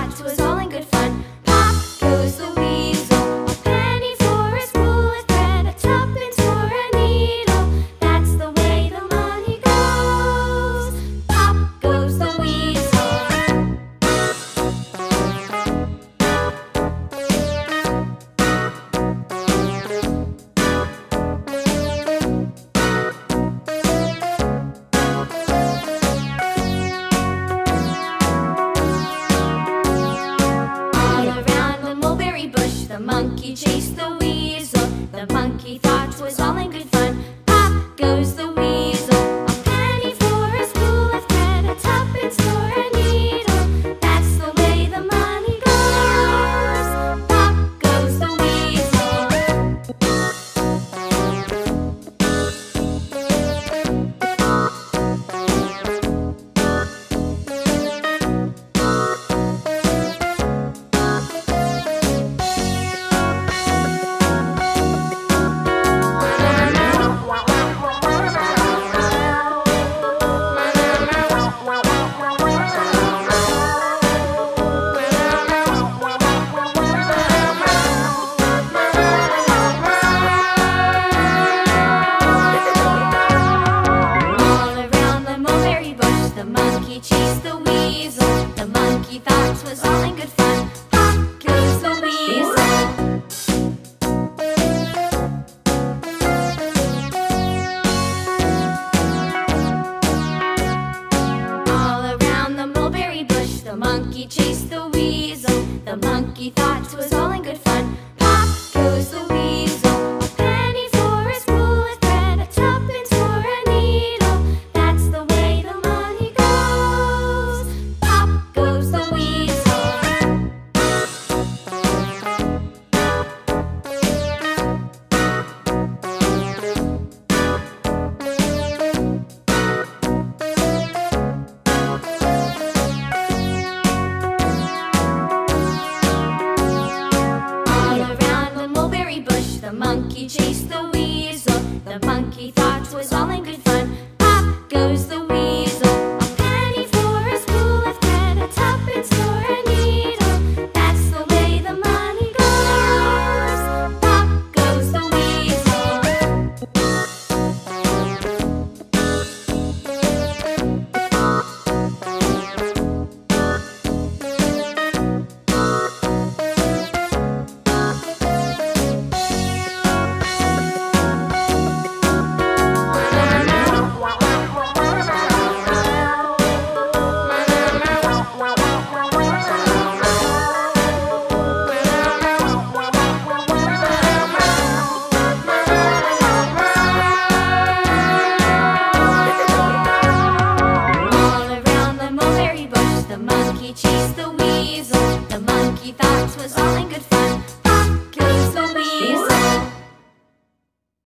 thought 'twas all in good fun. Pop goes the weasel, a penny for a spool of thread, a tuppence for a needle. That's the way the money goes. Pop goes the weasel. The monkey chased the weasel. The monkey thought 'twas all in good fun. Pop goes the weasel, a penny for a spool of thread, a tuppence for a needle. That's the way the money goes. Pop goes the weasel. The monkey chased the weasel. The monkey thought 'twas all in good fun. Pop goes the weasel. All around the mulberry bush, the monkey chased the weasel. The monkey thought 'twas all in good fun.